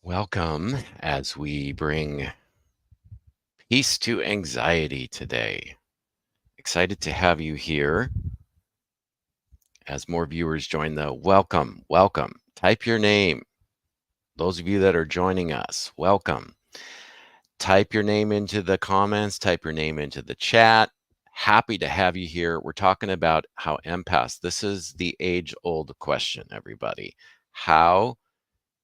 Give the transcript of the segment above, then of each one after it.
Welcome as we bring peace to anxiety today. Excited to have you here as more viewers join the welcome, welcome. Type your name. Those of you that are joining us, welcome. Type your name into the comments, type your name into the chat. Happy to have you here. We're talking about how empaths, this is the age-old question, everybody. How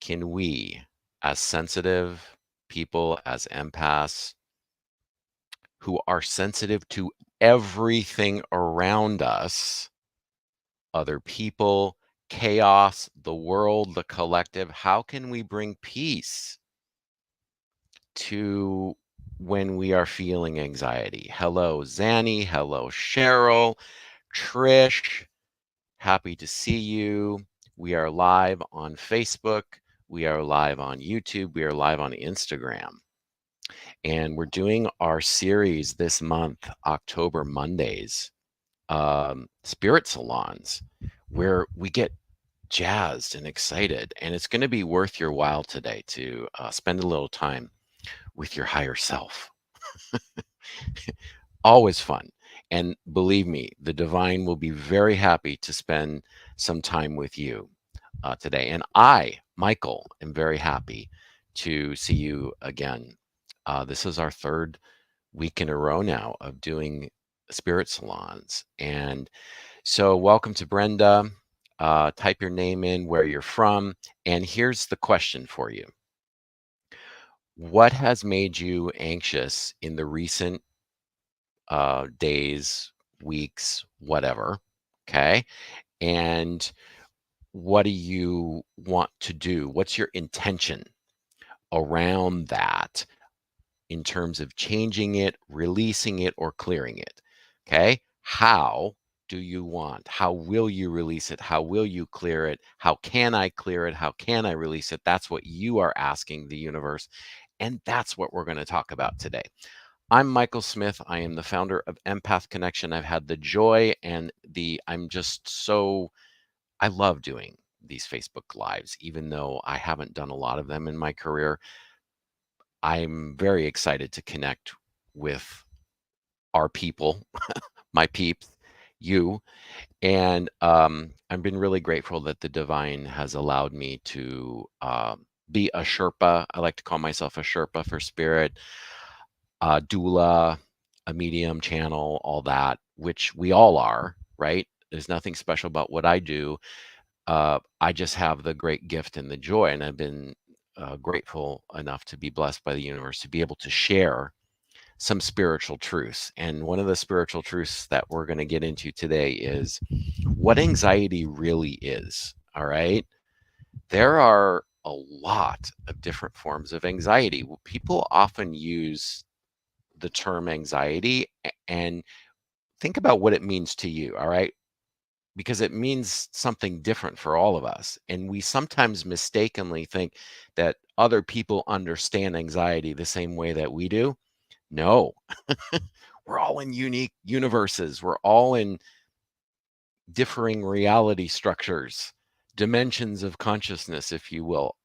can we, as sensitive people, as empaths, who are sensitive to everything around us, other people, chaos, the world, the collective, how can we bring peace to when we are feeling anxiety? Hello, Zanny. Hello, Cheryl. Trish, happy to see you. We are live on Facebook. We are live on YouTube. We are live on Instagram. And we're doing our series this month, October Mondays, spirit salons, where we get jazzed and excited. And it's going to be worth your while today to spend a little time with your higher self. Always fun. And believe me, the divine will be very happy to spend some time with you today. And I, Michael, am very happy to see you again. This is our third week in a row now of doing spirit salons. And so welcome to Brenda. Type your name in, where you're from. And here's the question for you. What has made you anxious in the recent days, weeks, whatever? Okay. And what do you want to do? What's your intention around that in terms of changing it, releasing it, or clearing it? Okay. How do you want? How will you release it? How will you clear it? How can I clear it? How can I release it? That's what you are asking the universe. And that's what we're going to talk about today. I'm Michael Smith. I am the founder of Empath Connection. I've had the joy and I love doing these Facebook Lives, even though I haven't done a lot of them in my career. I'm very excited to connect with our people, my peeps, you. And I've been really grateful that the divine has allowed me to be a Sherpa. I like to call myself a Sherpa for spirit, doula, a medium channel, all that, which we all are, right? There's nothing special about what I do. I just have the great gift and the joy, and I've been grateful enough to be blessed by the universe to be able to share some spiritual truths. And one of the spiritual truths that we're going to get into today is what anxiety really is. All right. There are a lot of different forms of anxiety. People often use the term anxiety and think about what it means to you. All right. Because it means something different for all of us. And we sometimes mistakenly think that other people understand anxiety the same way that we do. No, we're all in unique universes. We're all in differing reality structures, dimensions of consciousness, if you will.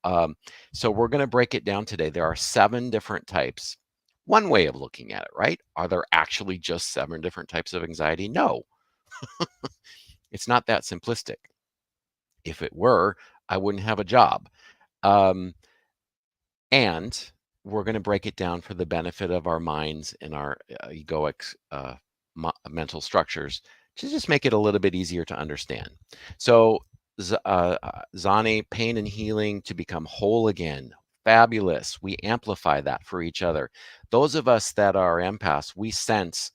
So we're going to break it down today. There are 7 different types. One way of looking at it, right? Are there actually just 7 different types of anxiety? No, it's not that simplistic. If it were, I wouldn't have a job. And we're going to break it down for the benefit of our minds and our egoic mental structures to just make it a little bit easier to understand. So, Zani, pain and healing to become whole again. Fabulous. We amplify that for each other. Those of us that are empaths, we sense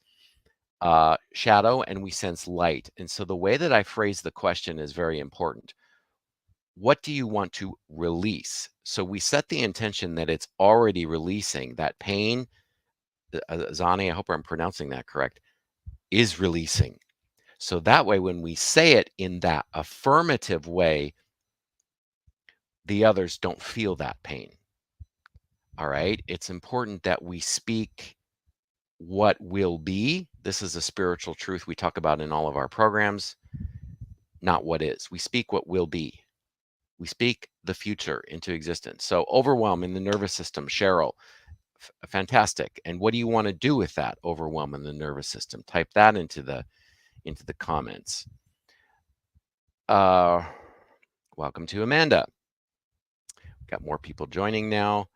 shadow and we sense light. And so the way that I phrase the question is very important. What do you want to release? So we set the intention that it's already releasing that pain. Zani, I hope I'm pronouncing that correct, is releasing. So that way, when we say it in that affirmative way, the others don't feel that pain. All right. It's important that we speak what will be. This is a spiritual truth we talk about in all of our programs, not what is. We speak what will be. We speak the future into existence. So overwhelm in the nervous system, Cheryl, fantastic. And what do you want to do with that overwhelm in the nervous system? Type that into the comments. Welcome to Amanda. Got more people joining now,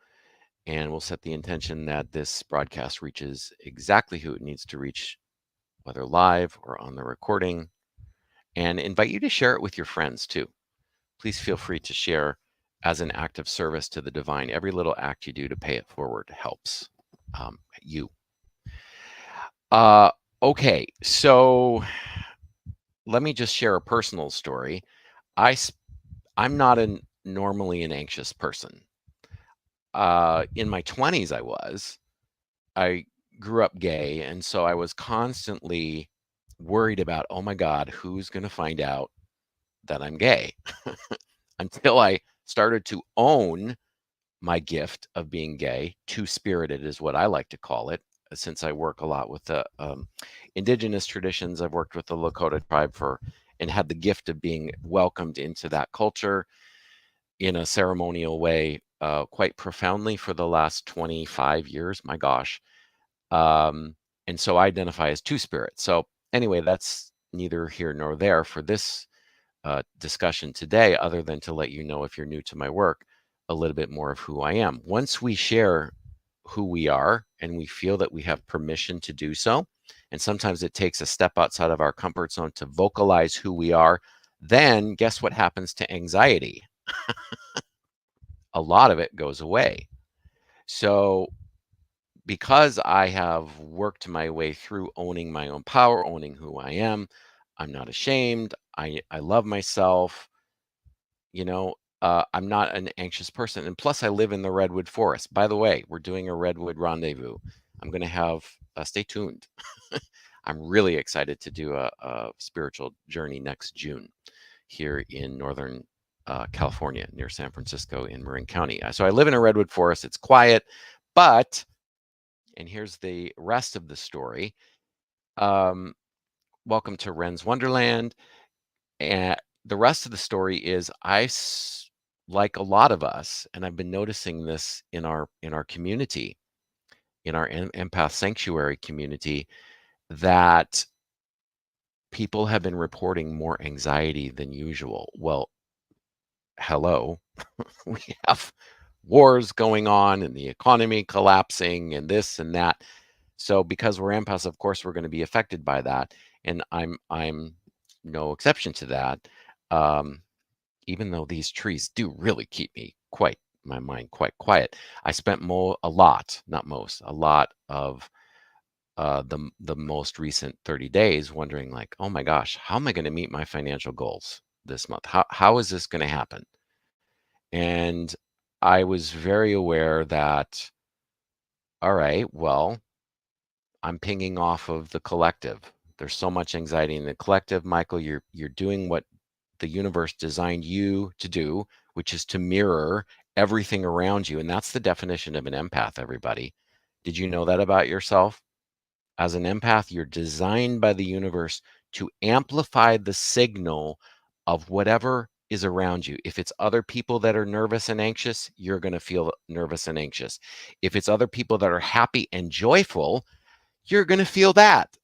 and we'll set the intention that this broadcast reaches exactly who it needs to reach, whether live or on the recording, and invite you to share it with your friends too. Please feel free to share as an act of service to the divine. Every little act you do to pay it forward helps you. Okay, so let me just share a personal story. I'm not normally an anxious person. In my 20s, I grew up gay, and so I was constantly worried about, oh my God, who's going to find out that I'm gay? Until I started to own my gift of being gay. Two-spirited is what I like to call it, since I work a lot with the indigenous traditions. I've worked with the Lakota tribe and had the gift of being welcomed into that culture in a ceremonial way quite profoundly for the last 25 years. My gosh. And so I identify as two-spirit. So anyway, that's neither here nor there for this discussion today, other than to let you know, if you're new to my work, a little bit more of who I am. Once we share who we are and we feel that we have permission to do so, and sometimes it takes a step outside of our comfort zone to vocalize who we are, then guess what happens to anxiety? A lot of it goes away. So because I have worked my way through owning my own power, owning who I am, I'm not ashamed. I love myself. I'm not an anxious person. And plus, I live in the Redwood Forest. By the way, we're doing a Redwood rendezvous. I'm going to have, stay tuned. I'm really excited to do a spiritual journey next June here in Northern California, near San Francisco in Marin County. So I live in a Redwood Forest. It's quiet, but, and here's the rest of the story. Welcome to Ren's Wonderland. And the rest of the story is like a lot of us, and I've been noticing this in our community, in our empath sanctuary community, that people have been reporting more anxiety than usual. Well, hello, we have wars going on and the economy collapsing and this and that. So because we're empaths, of course, we're going to be affected by that. And I'm no exception to that. Even though these trees do really keep my mind quite quiet. I spent a lot of the most recent 30 days wondering, like, oh my gosh, how am I going to meet my financial goals this month? How is this going to happen? And I was very aware that, all right, well, I'm pinging off of the collective. There's so much anxiety in the collective. Michael, you're doing what the universe designed you to do, which is to mirror everything around you. And that's the definition of an empath, everybody. Did you know that about yourself? As an empath, you're designed by the universe to amplify the signal of whatever is around you. If it's other people that are nervous and anxious, you're going to feel nervous and anxious. If it's other people that are happy and joyful, you're going to feel that.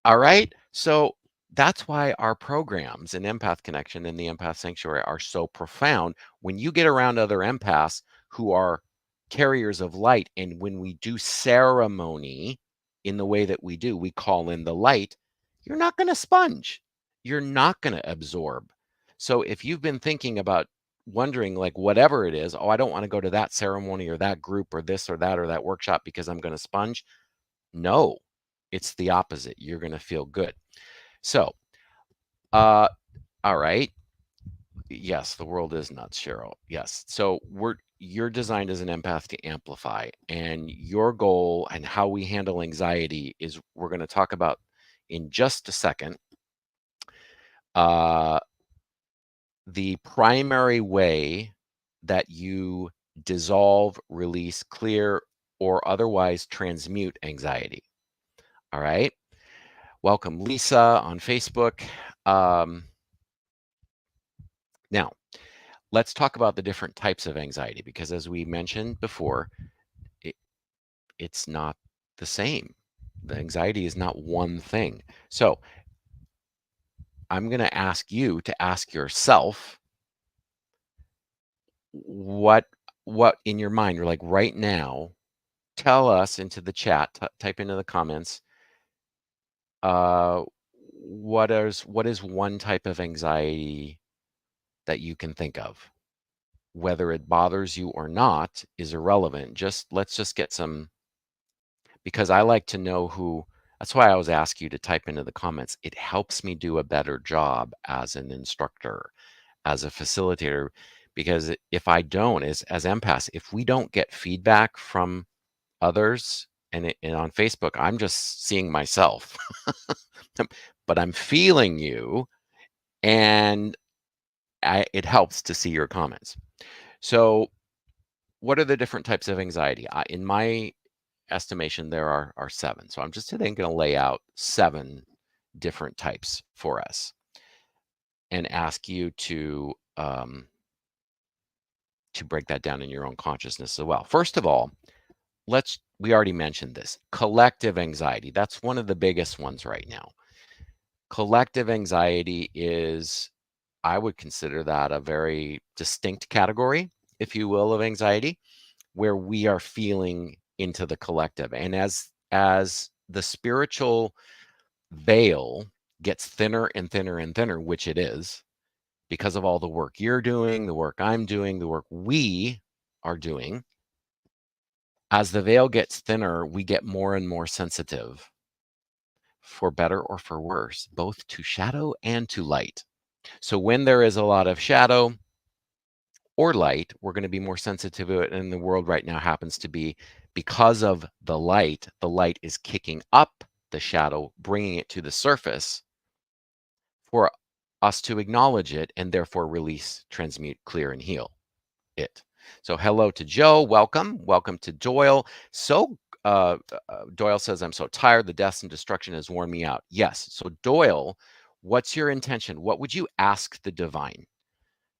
All right. So that's why our programs in Empath Connection and the Empath Sanctuary are so profound. When you get around other empaths who are carriers of light, and when we do ceremony in the way that we call in the light, you're not going to sponge. You're not going to absorb. So if you've been thinking about wondering, like, whatever it is, oh, I don't want to go to that ceremony or that group or this or that workshop because I'm going to sponge. No, it's the opposite. You're going to feel good. So, all right. Yes, the world is nuts, Cheryl. Yes. So you're designed as an empath to amplify, and your goal and how we handle anxiety is we're going to talk about in just a second. The primary way that you dissolve, release, clear, or otherwise transmute anxiety. All right. Welcome, Lisa, on Facebook. Now, let's talk about the different types of anxiety, because as we mentioned before, it, it's not the same. The anxiety is not one thing. So I'm going to ask you to ask yourself what in your mind, or like right now, tell us into the chat, type into the comments, what is one type of anxiety that you can think of? Whether it bothers you or not is irrelevant. Let's just get some, because I like to know who. That's why I always ask you to type into the comments. It helps me do a better job as an instructor, as a facilitator, because if I don't, as empaths, if we don't get feedback from others, and on Facebook, I'm just seeing myself, but I'm feeling you, and it helps to see your comments. So what are the different types of anxiety? In my estimation, there are 7. So I'm just today going to lay out 7 different types for us and ask you to break that down in your own consciousness as well. First of all, we already mentioned this, collective anxiety. That's one of the biggest ones right now. Collective anxiety is, I would consider that a very distinct category, if you will, of anxiety, where we are feeling into the collective. And as the spiritual veil gets thinner and thinner and thinner, which it is, because of all the work you're doing, the work I'm doing, the work we are doing, as the veil gets thinner, we get more and more sensitive, for better or for worse, both to shadow and to light. So when there is a lot of shadow or light, we're going to be more sensitive to it. And the world right now happens to be, because of the light is kicking up the shadow, bringing it to the surface for us to acknowledge it and therefore release, transmute, clear, and heal it. So hello to Joe, welcome to Doyle. So Doyle says, I'm so tired, the deaths and destruction has worn me out. Yes. So Doyle, what's your intention? What would you ask the divine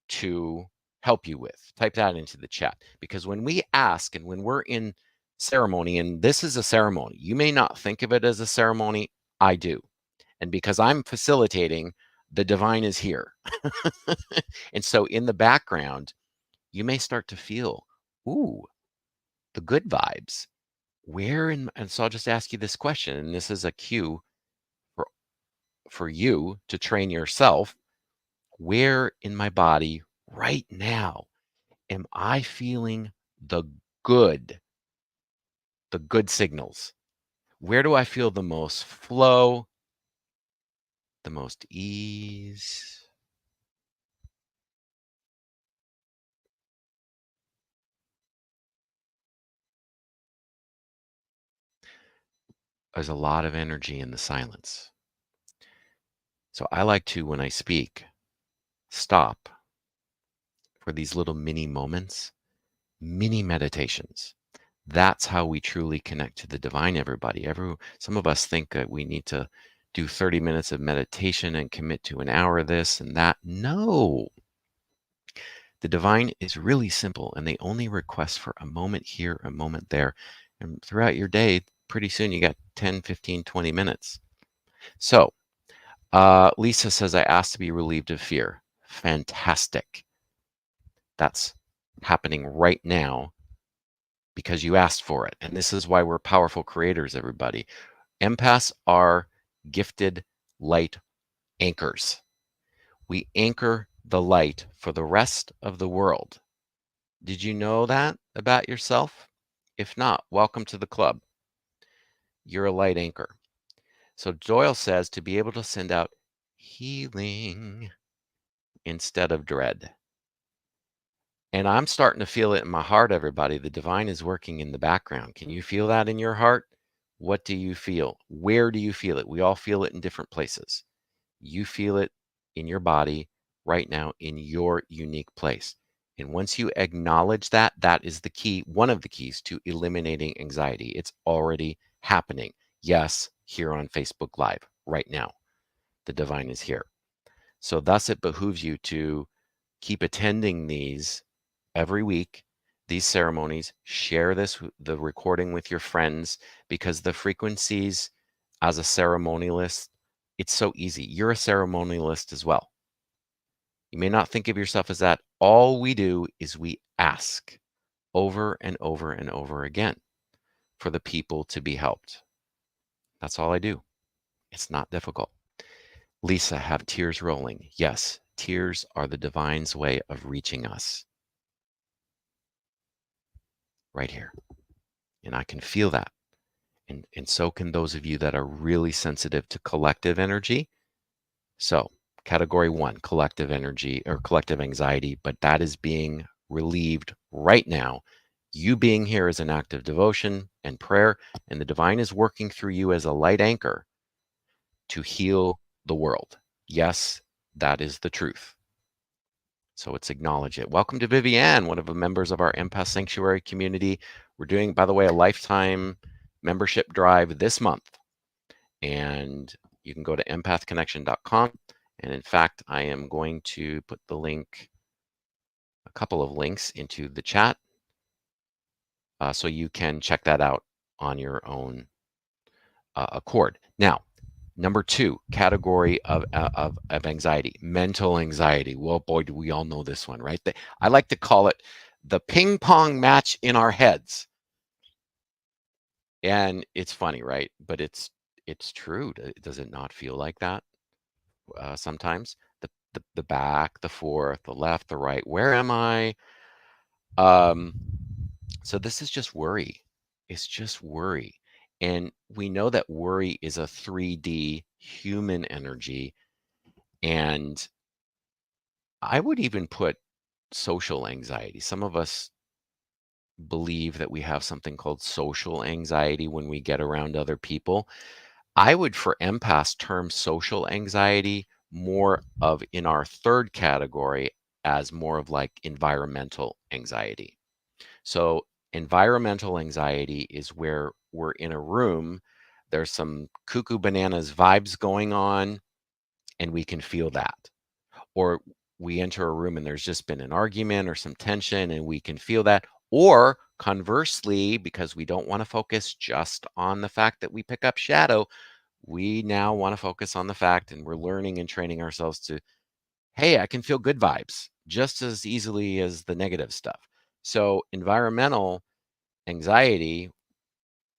to help you with? Type that into the chat, because when we ask and when we're in ceremony, and this is a ceremony, you may not think of it as a ceremony, I do. And because I'm facilitating, the divine is here. And so in the background, you may start to feel, ooh, the good vibes. And so I'll just ask you this question, and this is a cue for you to train yourself. Where in my body right now am I feeling the good, signals? Where do I feel the most flow, the most ease? There's a lot of energy in the silence. So I like to, when I speak, stop for these little mini moments, mini meditations. That's how we truly connect to the divine, everybody. Some of us think that we need to do 30 minutes of meditation and commit to an hour of this and that. No. The divine is really simple, and they only request for a moment here, a moment there. And throughout your day, pretty soon you got 10, 15, 20 minutes. So Lisa says, I asked to be relieved of fear. Fantastic. That's happening right now because you asked for it. And this is why we're powerful creators, everybody. Empaths are gifted light anchors. We anchor the light for the rest of the world. Did you know that about yourself? If not, welcome to the club. You're a light anchor. So Doyle says to be able to send out healing instead of dread. And I'm starting to feel it in my heart, everybody. The divine is working in the background. Can you feel that in your heart? What do you feel? Where do you feel it? We all feel it in different places. You feel it in your body right now in your unique place. And once you acknowledge that, that is the key, one of the keys to eliminating anxiety. It's already happening. Yes, here on Facebook Live right now. The divine is here. So thus it behooves you to Keep attending these every week, these ceremonies. Share the recording with your friends, because the frequencies as a ceremonialist, it's so easy. You're a ceremonialist as well. You may not think of yourself as that. All we do is we ask over and over and over again for the people to be helped. That's all I do. It's not difficult. Lisa, have tears rolling. Yes, tears are the divine's way of reaching us right here. And I can feel that. And so can those of you that are really sensitive to collective energy. So, category 1, collective energy or collective anxiety, but that is being relieved right now. You being here is an act of devotion and prayer, and the divine is working through you as a light anchor to heal the world. Yes, that is the truth. So let's acknowledge it. Welcome to Viviane, one of the members of our Empath Sanctuary community. We're doing, by the way, a lifetime membership drive this month. And you can go to empathconnection.com. And in fact, I am going to put the link, a couple of links into the chat, so you can check that out on your own accord. Now, number 2 category of anxiety, mental anxiety. Well, boy, do we all know this one, right? I like to call it the ping pong match in our heads. And it's funny, right? But it's true. Does it not feel like that sometimes? The back, the forth, the left, the right. Where am I? So this is just worry. It's just worry. And we know that worry is a 3D human energy. And I would even put social anxiety. Some of us believe that we have something called social anxiety when we get around other people. I would, for empaths, term social anxiety more of in our 3rd category as more of like environmental anxiety. So environmental anxiety is where we're in a room, there's some cuckoo bananas vibes going on, and we can feel that. Or we enter a room and there's just been an argument or some tension and we can feel that. Or conversely, because we don't want to focus just on the fact that we pick up shadow, we now want to focus on the fact, and we're learning and training ourselves to, hey, I can feel good vibes just as easily as the negative stuff. So environmental anxiety,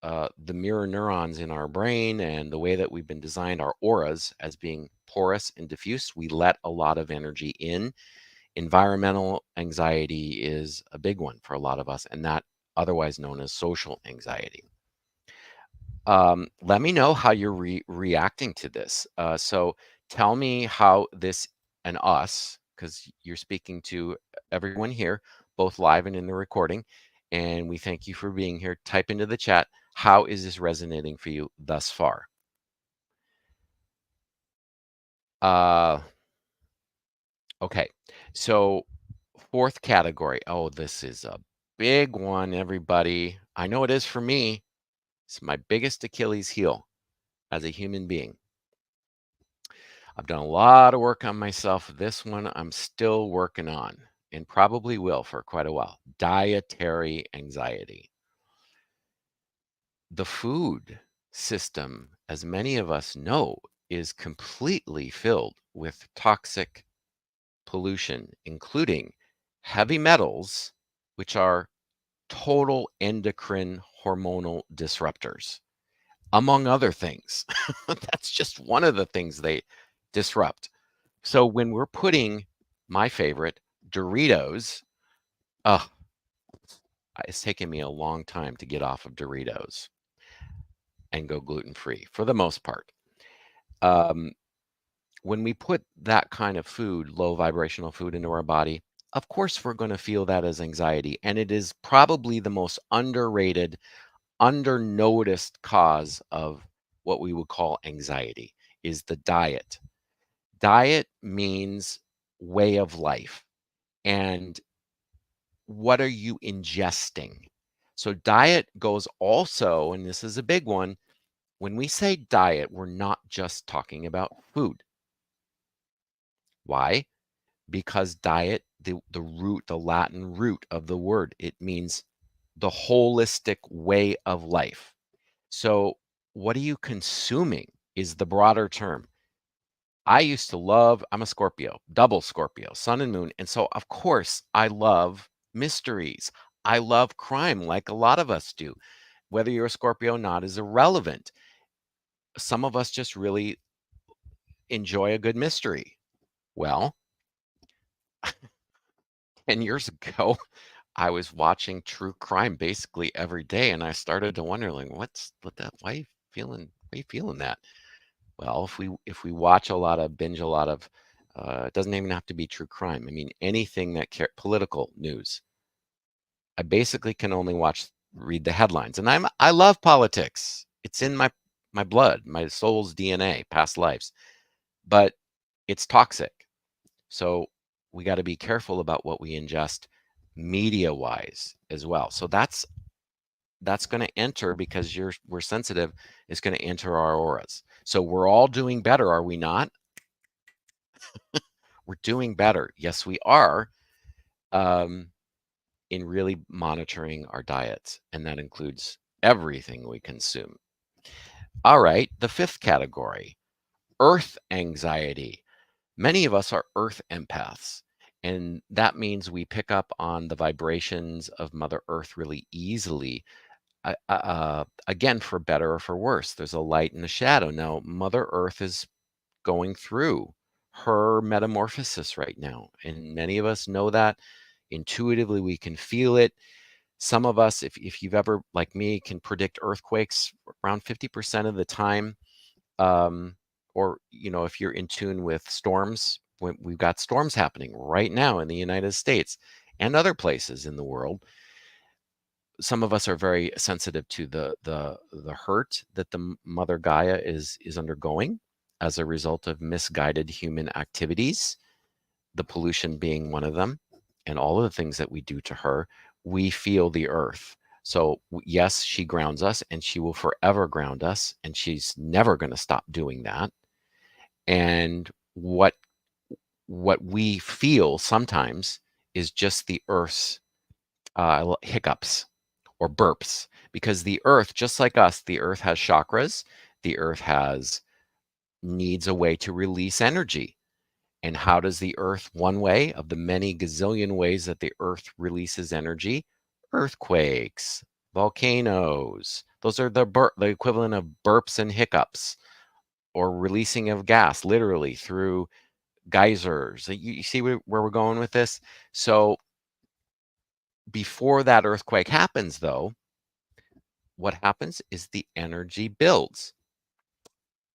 the mirror neurons in our brain and the way that we've been designed, our auras as being porous and diffuse, we let a lot of energy in. Environmental anxiety is a big one for a lot of us, and that otherwise known as social anxiety. Let me know how you're reacting to this. So tell me how this and us, because you're speaking to everyone here, both live and in the recording, and we thank you for being here. Type into the chat, how is this resonating for you thus far? Okay, so 4th category. Oh, this is a big one, everybody. I know it is for me. It's my biggest Achilles heel as a human being. I've done a lot of work on myself. This one I'm still working on and probably will for quite a while. Dietary anxiety. The food system, as many of us know, is completely filled with toxic pollution, including heavy metals, which are total endocrine hormonal disruptors, among other things. That's just one of the things they disrupt. So when we're putting my favorite Doritos, oh, it's taken me a long time to get off of Doritos and go gluten-free for the most part. Um, when we put that kind of food, low vibrational food into our body, of course we're going to feel that as anxiety. And it is probably the most underrated, undernoticed cause of what we would call anxiety is the diet. Diet means way of life. And what are you ingesting? So diet goes also, and this is a big one, when we say diet, we're not just talking about food. Why? because diet, the root, the Latin root of the word, it means the holistic way of life. So what are you consuming is the broader term. I used to love, I'm a Scorpio, double Scorpio, sun and moon. And so, of course, I love mysteries. I love crime like a lot of us do. Whether you're a Scorpio or not is irrelevant. Some of us just really enjoy a good mystery. Well, 10 years ago, I was watching true crime basically every day, and I started to wonder, like, why are you feeling that? Well, if we watch a lot of binge a lot of it doesn't even have to be true crime. I mean, anything that political news. I basically can only read the headlines, and I love politics. It's in my blood, my soul's DNA, past lives, but it's toxic. So we got to be careful about what we ingest media-wise as well. So that's going to enter, because we're sensitive, is going to enter our auras. So we're all doing better, are we not? We're doing better. Yes, we are, um, in really monitoring our diets, and that includes everything we consume. All right, the fifth category, earth anxiety. Many of us are earth empaths, and that means we pick up on the vibrations of Mother Earth really easily. Again, for better or for worse, there's a light and a shadow. Now, Mother Earth is going through her metamorphosis right now, and many of us know that intuitively. We can feel it. Some of us, if you've ever, like me, can predict earthquakes around 50% of the time. um, or if you're in tune with storms, we've got storms happening right now in the United States and other places in the world. Some of us are very sensitive to the hurt that the Mother Gaia is undergoing as a result of misguided human activities, the pollution being one of them, and all of the things that we do to her. We feel the earth. So yes, she grounds us, and she will forever ground us, and she's never going to stop doing that. And what we feel sometimes is just the earth's hiccups or burps, because the earth, just like us, the earth has chakras. The earth has needs a way to release energy. And how does the earth, one way of the many gazillion ways that the earth releases energy? Earthquakes, volcanoes. Those are the equivalent of burps and hiccups, or releasing of gas, literally through geysers. You see where we're going with this? So before that earthquake happens, though, what happens is the energy builds,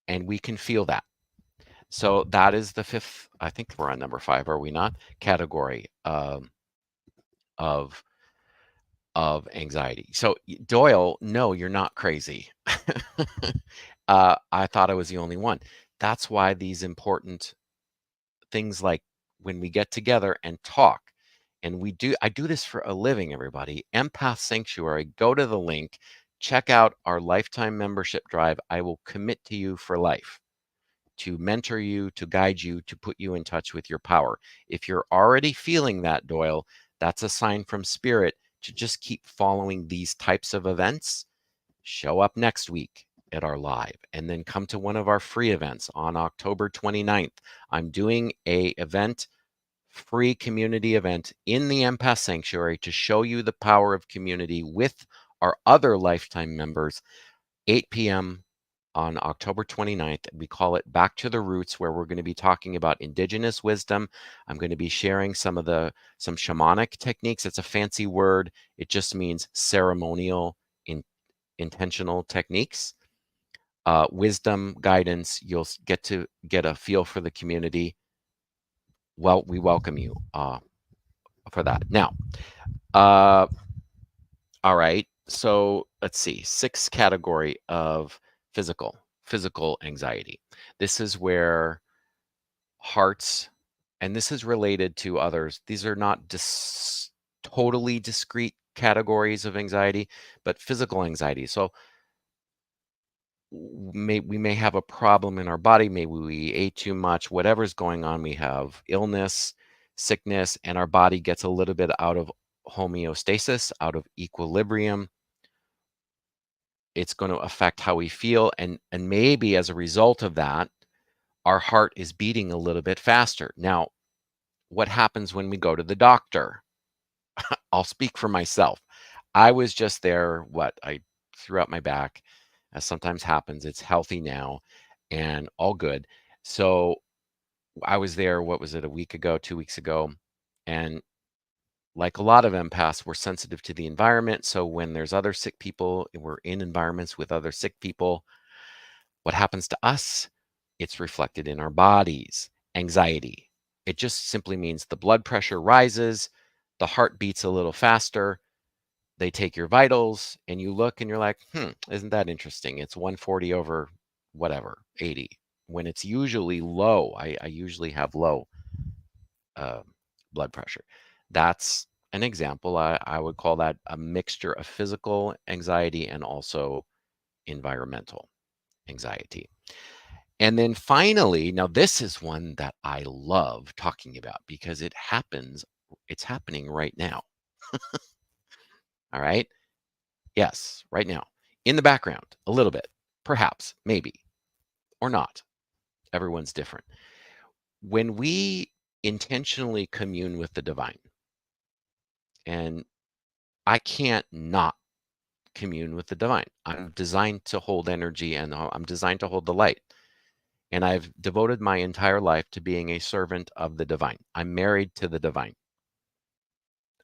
and we can feel that. So that is the fifth, I think we're on number 5, are we not? Category of anxiety. So Doyle, no, you're not crazy. I thought I was the only one. That's why these important things, like when we get together and talk, and I do this for a living, everybody. Empath Sanctuary, go to the link, check out our lifetime membership drive. I will commit to you for life, to mentor you, to guide you, to put you in touch with your power. If you're already feeling that, Doyle, that's a sign from spirit to just keep following these types of events. Show up next week at our live, and then come to one of our free events on October 29th. I'm doing a free community event in the Empath Sanctuary to show you the power of community with our other lifetime members, 8 p.m. on October 29th. We call it Back to the Roots, where we're going to be talking about indigenous wisdom. I'm going to be sharing some shamanic techniques. It's a fancy word. It just means ceremonial, intentional techniques. Wisdom, guidance. You'll get to get a feel for the community. Well, we welcome you for that. Now, all right. So let's see. Sixth category of physical anxiety. This is where hearts, and this is related to others. These are not totally discrete categories of anxiety, but physical anxiety. So we may have a problem in our body. Maybe we ate too much, whatever's going on. We have illness. sickness, and our body gets a little bit out of homeostasis, out of equilibrium, it's going to affect how we feel. And maybe as a result of that, our heart is beating a little bit faster. Now, what happens when we go to the doctor? I'll speak for myself. I was just there, I threw out my back, as sometimes happens. It's healthy now and all good. So I was there, what was it, a week ago, 2 weeks ago? And like a lot of empaths, we're sensitive to the environment. So when there's other sick people, we're in environments with other sick people. What happens to us? It's reflected in our bodies. Anxiety. It just simply means the blood pressure rises, the heart beats a little faster. They take your vitals and you look and you're like, isn't that interesting? It's 140 over whatever, 80. When it's usually low, I usually have low uh, blood pressure. That's an example. I would call that a mixture of physical anxiety and also environmental anxiety. And then finally, now this is one that I love talking about because it's happening right now. All right. Yes, right now. In the background, a little bit, perhaps, maybe, or not. Everyone's different. When we intentionally commune with the divine, and I can't not commune with the divine. I'm designed to hold energy and I'm designed to hold the light. And I've devoted my entire life to being a servant of the divine. I'm married to the divine.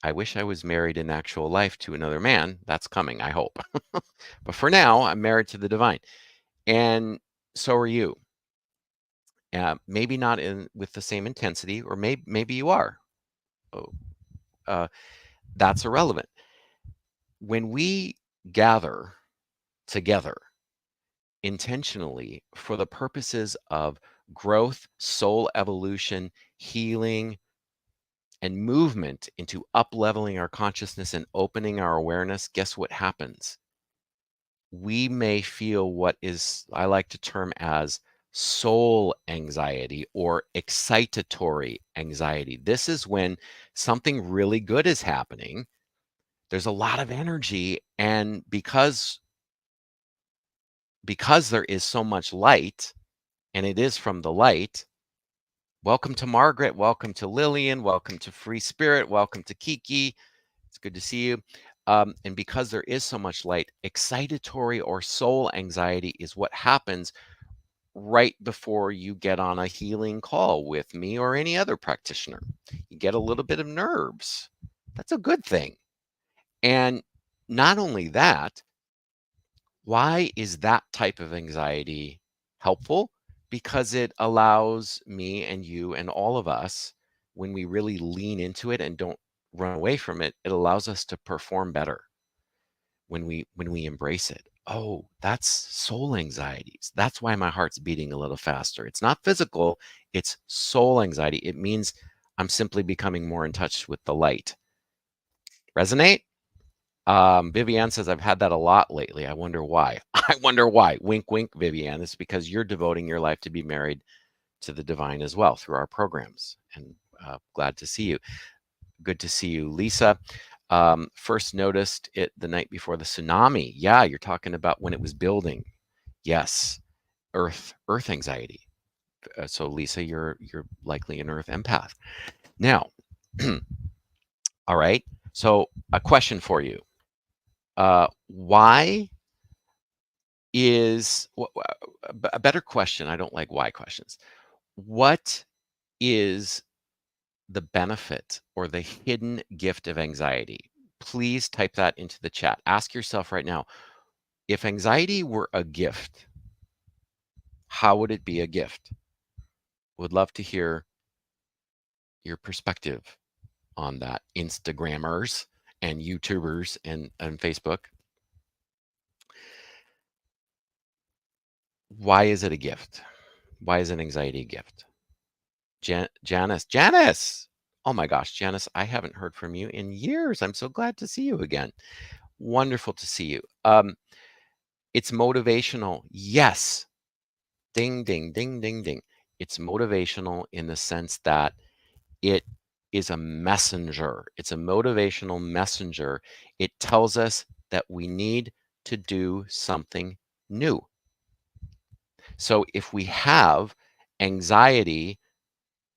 I wish I was married in actual life to another man. That's coming, I hope. But for now, I'm married to the divine. And so are you. Maybe not with the same intensity, or maybe you are. Oh, that's irrelevant. When we gather together intentionally for the purposes of growth, soul evolution, healing, and movement into up-leveling our consciousness and opening our awareness, guess what happens? We may feel what is, I like to term as soul anxiety or excitatory anxiety. This is when something really good is happening. There's a lot of energy, and because there is so much light, and it is from the light. Welcome to Margaret. Welcome to Lillian. Welcome to Free Spirit. Welcome to Kiki. It's good to see you. And because there is so much light, excitatory or soul anxiety is what happens right before you get on a healing call with me or any other practitioner. You get a little bit of nerves. That's a good thing. And not only that, why is that type of anxiety helpful? Because it allows me and you and all of us, when we really lean into it and don't run away from it, it allows us to perform better when we embrace it. Oh, that's soul anxieties. That's why my heart's beating a little faster. It's not physical, it's soul anxiety. It means I'm simply becoming more in touch with the light. Resonate? Vivian says, I've had that a lot lately. I wonder why. I wonder why. Wink, wink, Vivian. It's because you're devoting your life to be married to the divine as well through our programs. And glad to see you. Good to see you, Lisa. First noticed it the night before the tsunami. Yeah, you're talking about when it was building. Yes, earth anxiety. So Lisa, you're likely an earth empath. Now, all right. So a question for you. Why is a better question? I don't like why questions. What is the benefit or the hidden gift of anxiety? Please type that into the chat. Ask yourself right now, if anxiety were a gift, how would it be a gift? Would love to hear your perspective on that, Instagrammers and YouTubers and Facebook. Why is it a gift? Why is an anxiety a gift? Janice. Oh my gosh, Janice, I haven't heard from you in years. I'm so glad to see you again. Wonderful to see you. It's motivational. Yes. Ding, ding, ding, ding, ding. It's motivational in the sense that it is a messenger. It's a motivational messenger. It tells us that we need to do something new. So if we have anxiety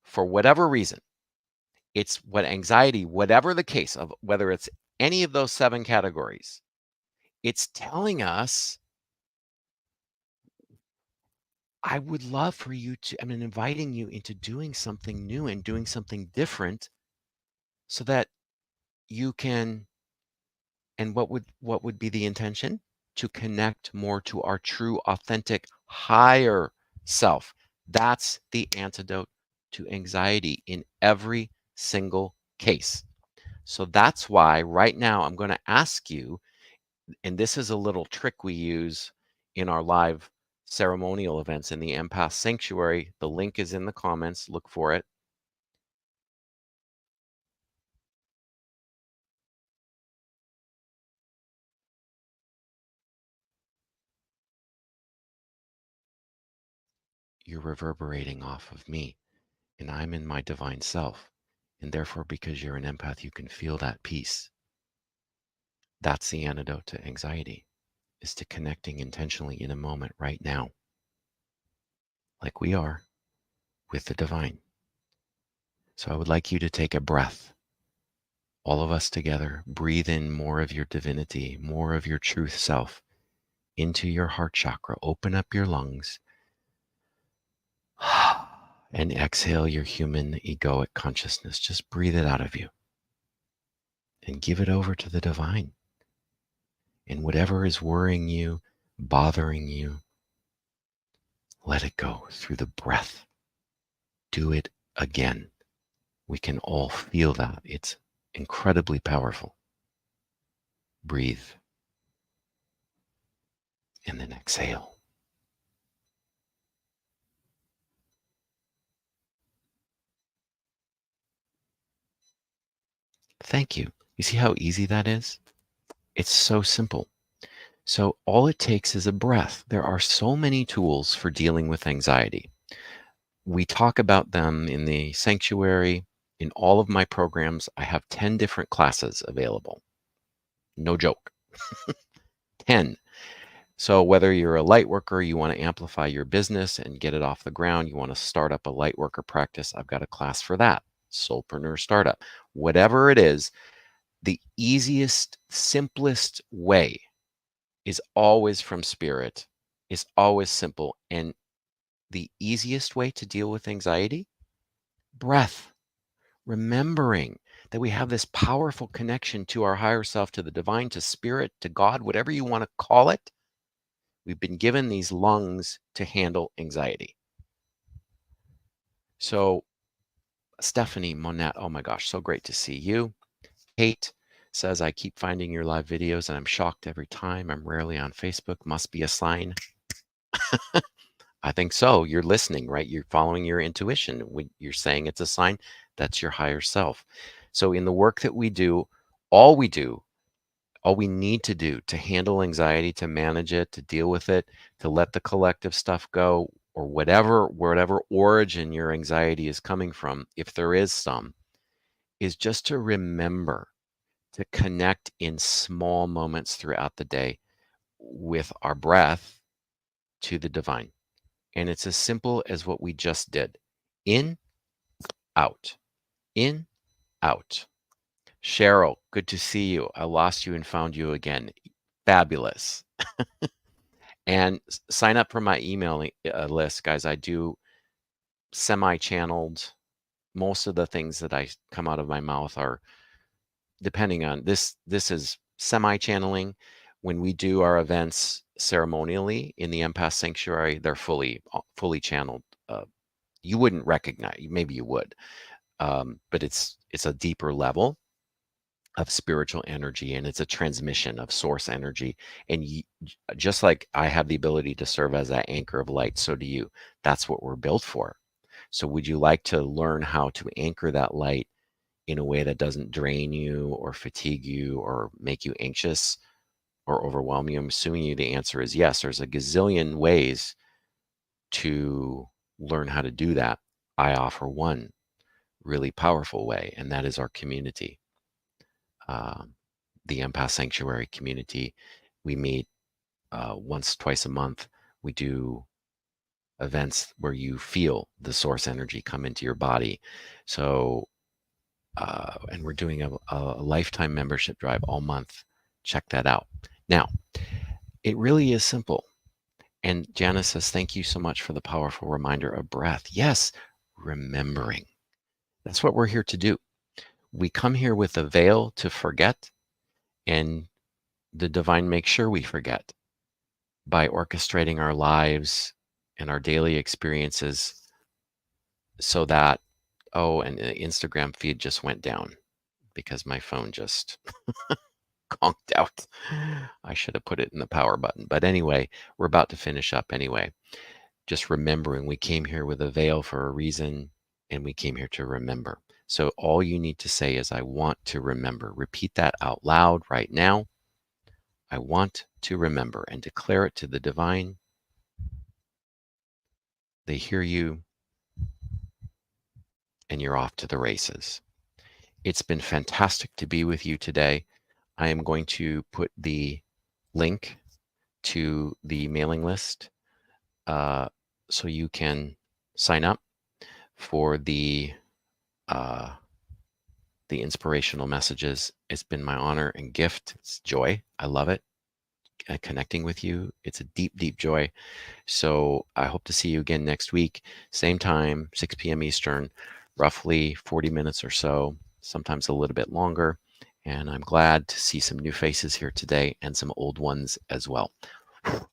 for whatever reason, it's what anxiety, whatever the case of, whether it's any of those 7 categories, it's telling us, I would love for you to, I'm inviting you into doing something new and doing something different so that you can, and what would be the intention? To connect more to our true, authentic, higher self. That's the antidote to anxiety in every single case. So that's why right now I'm going to ask you, and this is a little trick we use in our live ceremonial events in the Empath Sanctuary. The link is in the comments. Look for it. You're reverberating off of me, and I'm in my divine self. And therefore, because you're an empath, you can feel that peace. That's the antidote to anxiety, is to connecting intentionally in a moment right now, like we are, with the divine. So I would like you to take a breath, all of us together. Breathe in more of your divinity, more of your truth self into your heart chakra. Open up your lungs and exhale your human egoic consciousness. Just breathe it out of you and give it over to the divine. And whatever is worrying you, bothering you, let it go through the breath. Do it again. We can all feel that. It's incredibly powerful. Breathe and then exhale. Thank you. You see how easy that is? It's so simple. So all it takes is a breath. There are so many tools for dealing with anxiety. We talk about them in the sanctuary. In all of my programs, I have 10 different classes available. No joke. 10. So whether you're a light worker, you want to amplify your business and get it off the ground, you want to start up a light worker practice, I've got a class for that. Soulpreneur startup. Whatever it is, the easiest, simplest way is always from spirit, is always simple. And the easiest way to deal with anxiety, breath. Remembering that we have this powerful connection to our higher self, to the divine, to spirit, to God, whatever you want to call it. We've been given these lungs to handle anxiety. So Stephanie Monette, oh my gosh, so great to see you. Kate says, I keep finding your live videos and I'm shocked every time. I'm rarely on Facebook. Must be a sign. I think so. You're listening, right? You're following your intuition. When you're saying it's a sign, that's your higher self. So in the work that we do, all we do, all we need to do to handle anxiety, to manage it, to deal with it, to let the collective stuff go, or whatever origin your anxiety is coming from, if there is some, is just to remember to connect in small moments throughout the day with our breath to the divine. And it's as simple as what we just did. In, out, in, out. Cheryl, good to see you. I lost you and found you again. Fabulous. And sign up for my email list, guys. I do semi-channeled. Most of the things that I come out of my mouth are, depending on this is semi-channeling. When we do our events ceremonially in the Empath Sanctuary, they're fully channeled. You wouldn't recognize, maybe you would, but it's a deeper level of spiritual energy, and it's a transmission of source energy. And just like I have the ability to serve as that anchor of light, so do you. That's what we're built for. So would you like to learn how to anchor that light in a way that doesn't drain you or fatigue you or make you anxious or overwhelm you? I'm assuming you the answer is yes. There's a gazillion ways to learn how to do that. I offer one. really powerful way, and that is our community. Um, the Empath Sanctuary community. We meet once, twice a month. We do events where you feel the source energy come into your body. So, and we're doing a lifetime membership drive all month. Check that out. Now, it really is simple. And Janice says, thank you so much for the powerful reminder of breath. Yes, remembering. That's what we're here to do. We come here with a veil to forget, and the divine makes sure we forget by orchestrating our lives and our daily experiences so that, oh, and the Instagram feed just went down because my phone just conked out. I should have put it in the power button. But anyway, we're about to finish up anyway. Just remembering we came here with a veil for a reason, and we came here to remember. So all you need to say is, I want to remember. Repeat that out loud right now. I want to remember, and declare it to the divine. They hear you, and you're off to the races. It's been fantastic to be with you today. I am going to put the link to the mailing list so you can sign up for the inspirational messages. It's been my honor and gift. It's joy. I love it. Connecting with you. It's a deep, deep joy. So I hope to see you again next week. Same time, 6 p.m. Eastern, roughly 40 minutes or so, sometimes a little bit longer. And I'm glad to see some new faces here today and some old ones as well.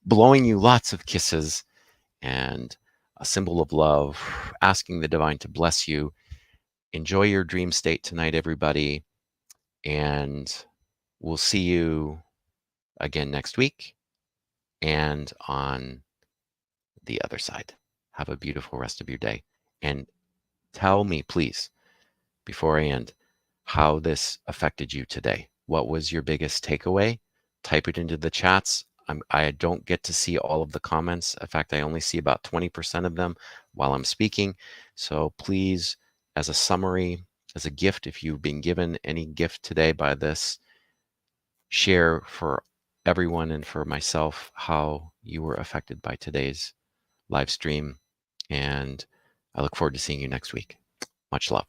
Blowing you lots of kisses and a symbol of love, asking the divine to bless you. Enjoy your dream state tonight, everybody. And we'll see you again next week and on the other side. Have a beautiful rest of your day. And tell me, please, before I end, how this affected you today. What was your biggest takeaway? Type it into the chats. I don't get to see all of the comments. In fact, I only see about 20% of them while I'm speaking. So please, as a summary, as a gift, if you've been given any gift today by this, share for everyone and for myself how you were affected by today's live stream. And I look forward to seeing you next week. Much love.